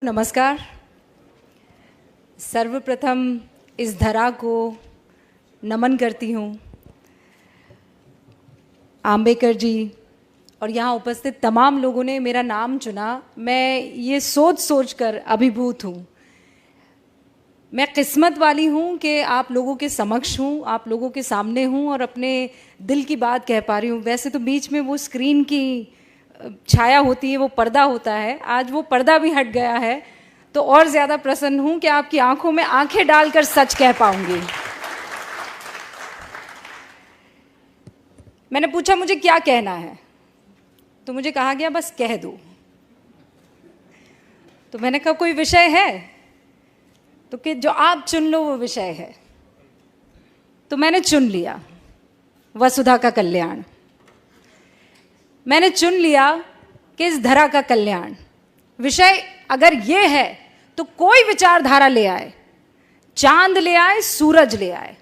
नमस्कार। सर्वप्रथम इस धरा को नमन करती हूँ। आम्बेकर जी और यहाँ उपस्थित तमाम लोगों ने मेरा नाम चुना, मैं ये सोच कर अभिभूत हूँ। मैं किस्मत वाली हूँ कि आप लोगों के समक्ष हूँ, आप लोगों के सामने हूँ और अपने दिल की बात कह पा रही हूँ। वैसे तो बीच में वो स्क्रीन की छाया होती है, वो पर्दा होता है, आज वो पर्दा भी हट गया है, तो और ज़्यादा प्रसन्न हूँ कि आपकी आंखों में आंखें डालकर सच कह पाऊंगी। मैंने पूछा मुझे क्या कहना है, तो मुझे कहा गया बस कह दो। तो मैंने कहा कोई विषय है, तो कि जो आप चुन लो वो विषय है। तो मैंने चुन लिया वसुधा का कल्याण। मैंने चुन लिया कि इस धरा का कल्याण विषय अगर ये है तो कोई विचारधारा ले आए, चांद ले आए, सूरज ले आए,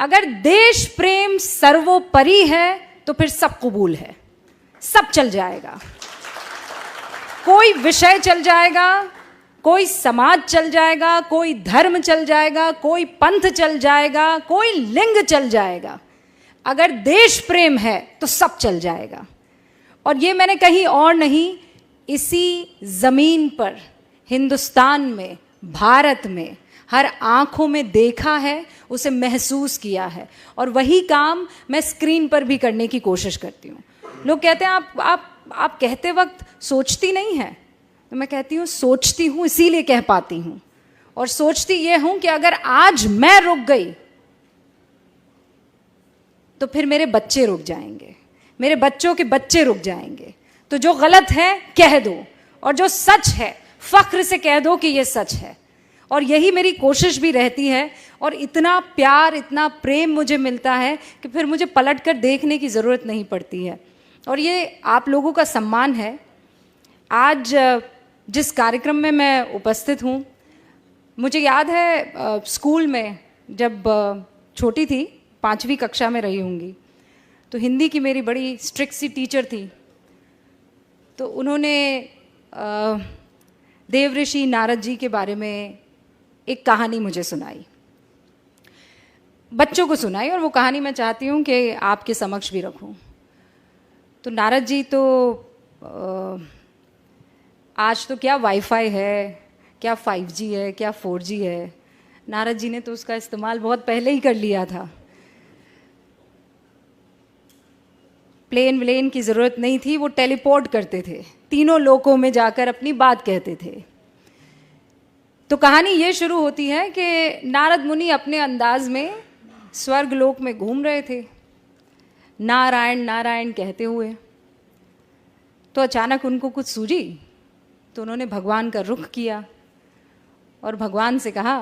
अगर देश प्रेम सर्वोपरि है तो फिर सब कबूल है, सब चल जाएगा। कोई विषय चल जाएगा, कोई समाज चल जाएगा, कोई धर्म चल जाएगा, कोई पंथ चल जाएगा, कोई लिंग चल जाएगा। अगर देश प्रेम है तो सब चल जाएगा। और ये मैंने कहीं और नहीं, इसी जमीन पर, हिंदुस्तान में, भारत में हर आंखों में देखा है, उसे महसूस किया है, और वही काम मैं स्क्रीन पर भी करने की कोशिश करती हूँ। लोग कहते हैं आप कहते वक्त सोचती नहीं है, तो मैं कहती हूँ सोचती हूँ, इसीलिए कह पाती हूँ। और सोचती ये हूँ कि अगर आज मैं रुक गई तो फिर मेरे बच्चे रुक जाएंगे, मेरे बच्चों के बच्चे रुक जाएंगे। तो जो गलत है कह दो, और जो सच है फख्र से कह दो कि ये सच है। और यही मेरी कोशिश भी रहती है। और इतना प्यार, इतना प्रेम मुझे मिलता है कि फिर मुझे पलट कर देखने की ज़रूरत नहीं पड़ती है। और ये आप लोगों का सम्मान है। आज जिस कार्यक्रम में मैं उपस्थित हूँ, मुझे याद है स्कूल में जब छोटी थी, 5वीं कक्षा में रही होंगी, तो हिंदी की मेरी बड़ी स्ट्रिक्ट सी टीचर थी। तो उन्होंने देवऋषि नारद जी के बारे में एक कहानी मुझे सुनाई, बच्चों को सुनाई, और वो कहानी मैं चाहती हूँ कि आपके समक्ष भी रखूँ। तो नारद जी तो आज तो क्या वाईफाई है, क्या 5G है, क्या 4G है, नारद जी ने तो उसका इस्तेमाल बहुत पहले ही कर लिया था। प्लेन व्लेन की ज़रूरत नहीं थी, वो टेलीपोर्ट करते थे, तीनों लोकों में जाकर अपनी बात कहते थे। तो कहानी ये शुरू होती है कि नारद मुनि अपने अंदाज में स्वर्ग लोक में घूम रहे थे, नारायण नारायण कहते हुए। तो अचानक उनको कुछ सूझी, तो उन्होंने भगवान का रुख किया और भगवान से कहा,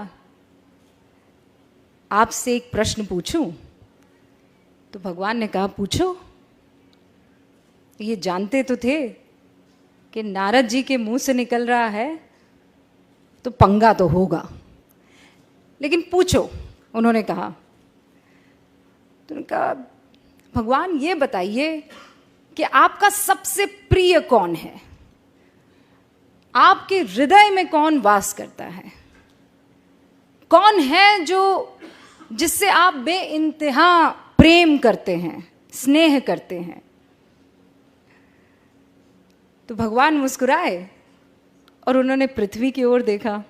आपसे एक प्रश्न पूछूं? तो भगवान ने कहा, पूछो। ये जानते तो थे कि नारद जी के मुंह से निकल रहा है तो पंगा तो होगा, लेकिन पूछो, उन्होंने कहा। तो उन्होंने कहा, भगवान ये बताइए कि आपका सबसे प्रिय कौन है, आपके हृदय में कौन वास करता है, कौन है जो जिससे आप बेइंतहा प्रेम करते हैं, स्नेह करते हैं। तो भगवान मुस्कुराए और उन्होंने पृथ्वी की ओर देखा,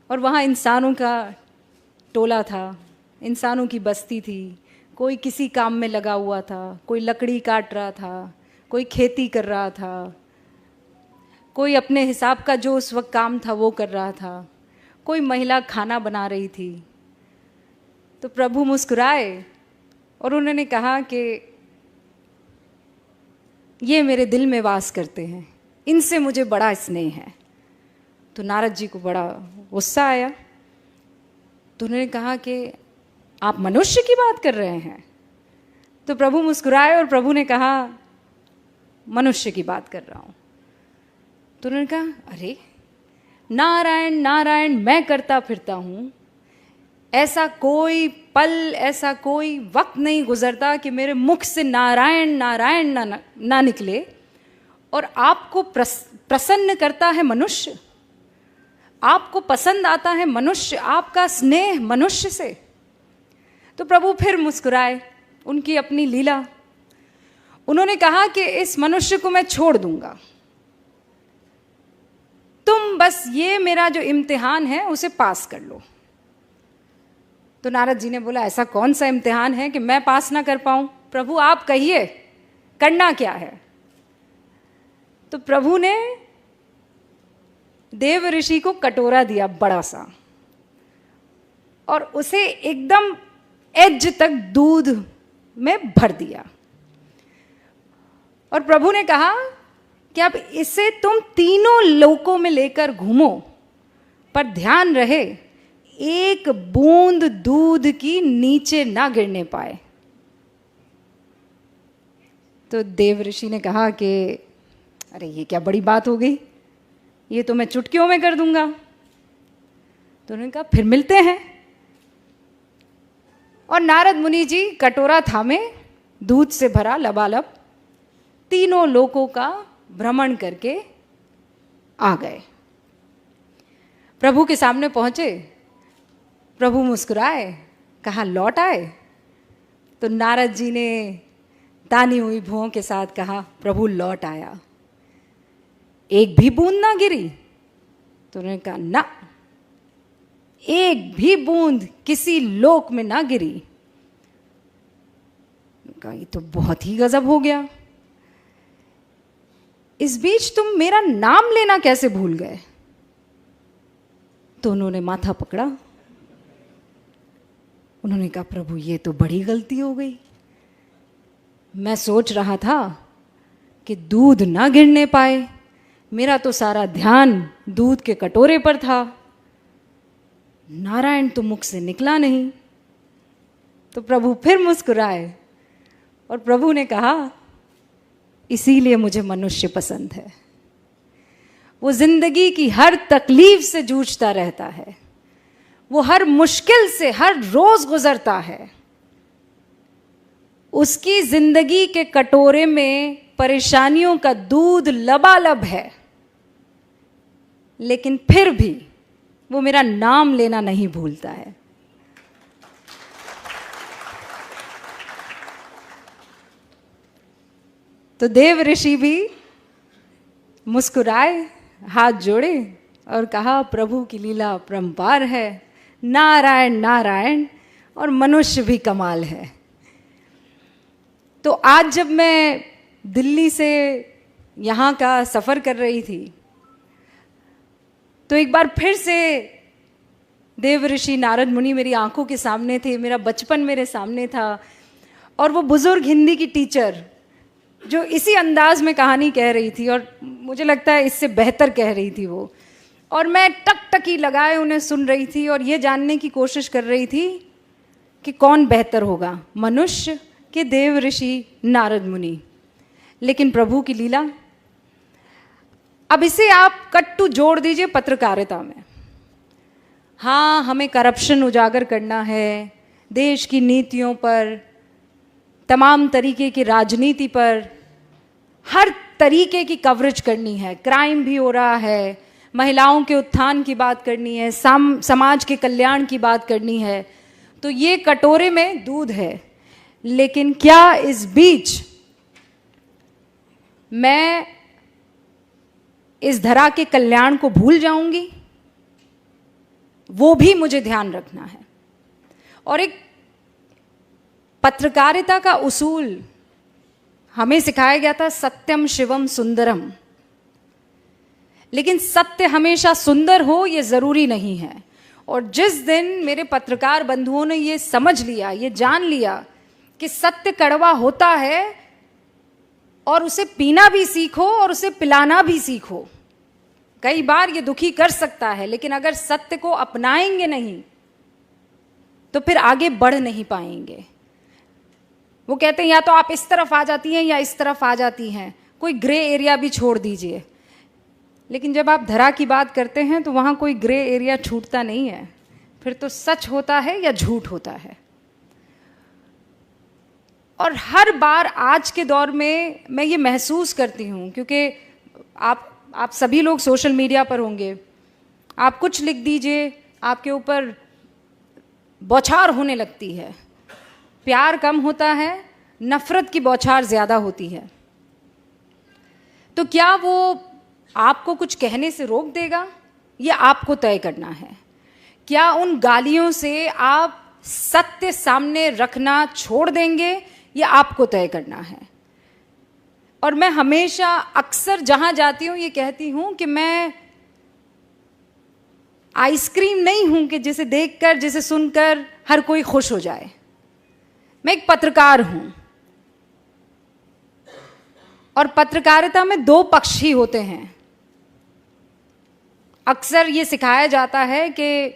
और वहाँ इंसानों का टोला था, इंसानों की बस्ती थी। कोई किसी काम में लगा हुआ था, कोई लकड़ी काट रहा था, कोई खेती कर रहा था, कोई अपने हिसाब का जो उस वक्त काम था वो कर रहा था, कोई महिला खाना बना रही थी। तो प्रभु मुस्कुराए और उन्होंने कहा कि ये मेरे दिल में वास करते हैं, इनसे मुझे बड़ा स्नेह है। तो नारद जी को बड़ा गुस्सा आया। तो उन्होंने कहा कि आप मनुष्य की बात कर रहे हैं? तो प्रभु मुस्कुराए और प्रभु ने कहा, मनुष्य की बात कर रहा हूँ। तो उन्होंने कहा, अरे नारायण नारायण मैं करता फिरता हूँ, ऐसा कोई पल, ऐसा कोई वक्त नहीं गुजरता कि मेरे मुख से नारायण नारायण ना निकले। और आपको प्रसन्न करता है मनुष्य, आपको पसंद आता है मनुष्य, आपका स्नेह मनुष्य से। तो प्रभु फिर मुस्कुराए, उनकी अपनी लीला। उन्होंने कहा कि इस मनुष्य को मैं छोड़ दूंगा, तुम बस ये मेरा जो इम्तिहान है उसे पास कर लो। तो नारद जी ने बोला, ऐसा कौन सा इम्तिहान है कि मैं पास ना कर पाऊं? प्रभु आप कहिए, करना क्या है? तो प्रभु ने देव ऋषि को कटोरा दिया बड़ा सा, और उसे एकदम एज तक दूध में भर दिया। और प्रभु ने कहा कि अब इसे तुम तीनों लोकों में लेकर घूमो, पर ध्यान रहे एक बूंद दूध की नीचे ना गिरने पाए। तो देव ऋषि ने कहा कि अरे ये क्या बड़ी बात हो गई, ये तो मैं चुटकियों में कर दूंगा। तो उन्होंने कहा फिर मिलते हैं। और नारद मुनि जी कटोरा थामे, दूध से भरा लबालब, तीनों लोकों का भ्रमण करके आ गए। प्रभु के सामने पहुंचे, प्रभु मुस्कुराए, कहा लौट आए? तो नारद जी ने तानी हुई भुओं के साथ कहा, प्रभु लौट आया, एक भी बूंद ना गिरी? तो उन्होंने कहा ना, एक भी बूंद किसी लोक में ना गिरी। कहा ये तो बहुत ही गजब हो गया, इस बीच तुम मेरा नाम लेना कैसे भूल गए? तो उन्होंने माथा पकड़ा, उन्होंने कहा प्रभु ये तो बड़ी गलती हो गई, मैं सोच रहा था कि दूध ना गिरने पाए, मेरा तो सारा ध्यान दूध के कटोरे पर था, नारायण तो मुख से निकला नहीं। तो प्रभु फिर मुस्कुराए और प्रभु ने कहा इसीलिए मुझे मनुष्य पसंद है। वो जिंदगी की हर तकलीफ से जूझता रहता है, वो हर मुश्किल से हर रोज गुजरता है, उसकी जिंदगी के कटोरे में परेशानियों का दूध लबालब है, लेकिन फिर भी वो मेरा नाम लेना नहीं भूलता है। तो देव ऋषि भी मुस्कुराए, हाथ जोड़े और कहा प्रभु की लीला अपरंपार है, नारायण नारायण, और मनुष्य भी कमाल है। तो आज जब मैं दिल्ली से यहाँ का सफ़र कर रही थी, तो एक बार फिर से देव ऋषि नारद मुनि मेरी आंखों के सामने थे, मेरा बचपन मेरे सामने था, और वो बुजुर्ग हिंदी की टीचर जो इसी अंदाज में कहानी कह रही थी, और मुझे लगता है इससे बेहतर कह रही थी वो, और मैं टकटकी लगाए उन्हें सुन रही थी और ये जानने की कोशिश कर रही थी कि कौन बेहतर होगा, मनुष्य के देव ऋषि नारद मुनि। लेकिन प्रभु की लीला, अब इसे आप कट्टू जोड़ दीजिए पत्रकारिता में। हाँ, हमें करप्शन उजागर करना है, देश की नीतियों पर, तमाम तरीके की राजनीति पर, हर तरीके की कवरेज करनी है, क्राइम भी हो रहा है, महिलाओं के उत्थान की बात करनी है, समाज के कल्याण की बात करनी है। तो ये कटोरे में दूध है, लेकिन क्या इस बीच मैं इस धरा के कल्याण को भूल जाऊंगी? वो भी मुझे ध्यान रखना है। और एक पत्रकारिता का उसूल हमें सिखाया गया था, सत्यम शिवम सुंदरम। लेकिन सत्य हमेशा सुंदर हो ये जरूरी नहीं है। और जिस दिन मेरे पत्रकार बंधुओं ने ये समझ लिया, ये जान लिया कि सत्य कड़वा होता है और उसे पीना भी सीखो और उसे पिलाना भी सीखो। कई बार ये दुखी कर सकता है, लेकिन अगर सत्य को अपनाएंगे नहीं तो फिर आगे बढ़ नहीं पाएंगे। वो कहते हैं या तो आप इस तरफ आ जाती हैं या इस तरफ आ जाती हैं, कोई ग्रे एरिया भी छोड़ दीजिए। लेकिन जब आप धरा की बात करते हैं तो वहाँ कोई ग्रे एरिया छूटता नहीं है, फिर तो सच होता है या झूठ होता है। और हर बार आज के दौर में मैं ये महसूस करती हूँ, क्योंकि आप सभी लोग सोशल मीडिया पर होंगे, आप कुछ लिख दीजिए, आपके ऊपर बौछार होने लगती है। प्यार कम होता है, नफरत की बौछार ज़्यादा होती है। तो क्या वो आपको कुछ कहने से रोक देगा? ये आपको तय करना है। क्या उन गालियों से आप सत्य सामने रखना छोड़ देंगे? ये आपको तय करना है। और मैं हमेशा अक्सर जहां जाती हूं ये कहती हूं कि मैं आइसक्रीम नहीं हूं कि जिसे देखकर, जिसे सुनकर हर कोई खुश हो जाए। मैं एक पत्रकार हूं, और पत्रकारिता में दो पक्ष ही होते हैं। अक्सर ये सिखाया जाता है कि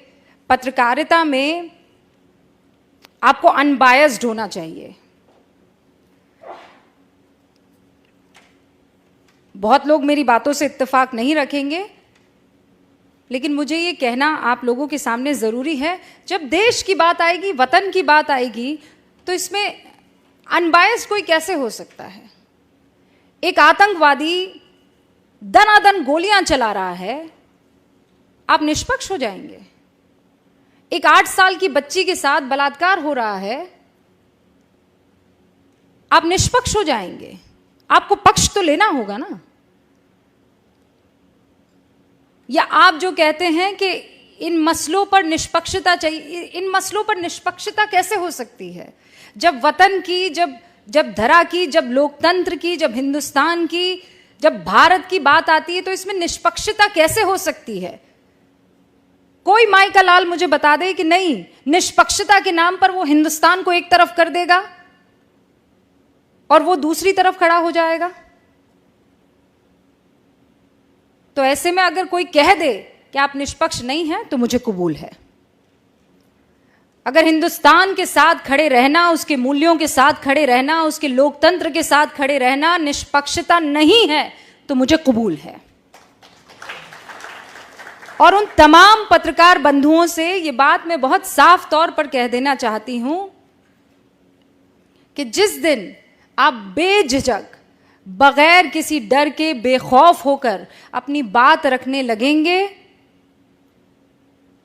पत्रकारिता में आपको अनबायस्ड होना चाहिए। बहुत लोग मेरी बातों से इत्तेफाक नहीं रखेंगे, लेकिन मुझे ये कहना आप लोगों के सामने ज़रूरी है। जब देश की बात आएगी, वतन की बात आएगी, तो इसमें अनबायस्ड कोई कैसे हो सकता है? एक आतंकवादी दनादन गोलियां चला रहा है, आप निष्पक्ष हो जाएंगे? एक 8 साल की बच्ची के साथ बलात्कार हो रहा है, आप निष्पक्ष हो जाएंगे? आपको पक्ष तो लेना होगा ना। या आप जो कहते हैं कि इन मसलों पर निष्पक्षता चाहिए, इन मसलों पर निष्पक्षता कैसे हो सकती है? जब वतन की, जब धरा की, जब लोकतंत्र की, जब हिंदुस्तान की, जब भारत की बात आती है, तो इसमें निष्पक्षता कैसे हो सकती है? कोई माई का लाल मुझे बता दे कि नहीं, निष्पक्षता के नाम पर वो हिंदुस्तान को एक तरफ कर देगा और वो दूसरी तरफ खड़ा हो जाएगा। तो ऐसे में अगर कोई कह दे कि आप निष्पक्ष नहीं हैं, तो मुझे कबूल है। अगर हिंदुस्तान के साथ खड़े रहना, उसके मूल्यों के साथ खड़े रहना, उसके लोकतंत्र के साथ खड़े रहना निष्पक्षता नहीं है, तो मुझे कबूल है। और उन तमाम पत्रकार बंधुओं से ये बात मैं बहुत साफ तौर पर कह देना चाहती हूं कि जिस दिन आप बेझिझक, बगैर किसी डर के, बेखौफ होकर अपनी बात रखने लगेंगे,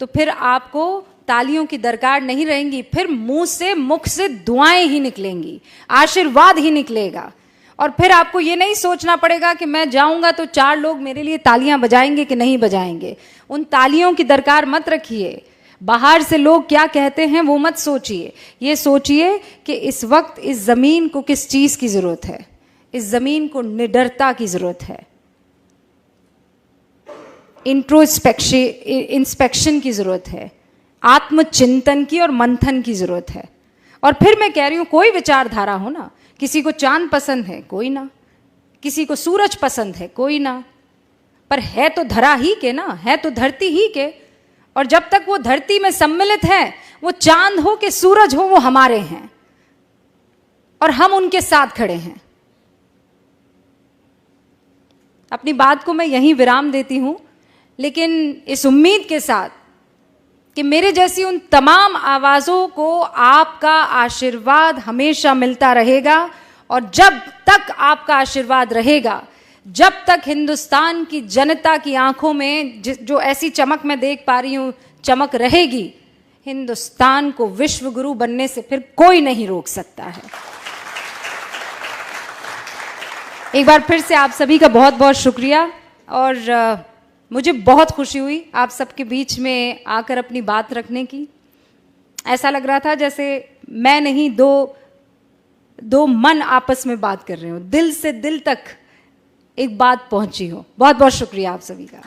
तो फिर आपको तालियों की दरकार नहीं रहेंगी। फिर मुख से दुआएं ही निकलेंगी, आशीर्वाद ही निकलेगा। और फिर आपको ये नहीं सोचना पड़ेगा कि मैं जाऊंगा तो 4 लोग मेरे लिए तालियां बजाएंगे कि नहीं बजाएंगे। उन तालियों की दरकार मत रखिए। बाहर से लोग क्या कहते हैं वो मत सोचिए। ये सोचिए कि इस वक्त इस जमीन को किस चीज की जरूरत है। इस जमीन को निडरता की जरूरत है, इंस्पेक्शन की जरूरत है, आत्मचिंतन की और मंथन की जरूरत है। और फिर मैं कह रही हूं, कोई विचारधारा हो ना, किसी को चांद पसंद है, कोई ना, किसी को सूरज पसंद है, कोई ना, पर है तो धरा ही के ना, है तो धरती ही के। और जब तक वो धरती में सम्मिलित है, वो चांद हो कि सूरज हो, वो हमारे हैं और हम उनके साथ खड़े हैं। अपनी बात को मैं यहीं विराम देती हूं, लेकिन इस उम्मीद के साथ कि मेरे जैसी उन तमाम आवाज़ों को आपका आशीर्वाद हमेशा मिलता रहेगा। और जब तक आपका आशीर्वाद रहेगा, जब तक हिंदुस्तान की जनता की आंखों में जो ऐसी चमक मैं देख पा रही हूं, चमक रहेगी, हिंदुस्तान को विश्व गुरु बनने से फिर कोई नहीं रोक सकता है। एक बार फिर से आप सभी का बहुत बहुत शुक्रिया। और मुझे बहुत खुशी हुई आप सबके बीच में आकर अपनी बात रखने की। ऐसा लग रहा था जैसे मैं नहीं, दो मन आपस में बात कर रहे हो, दिल से दिल तक एक बात पहुंची हो। बहुत बहुत शुक्रिया आप सभी का।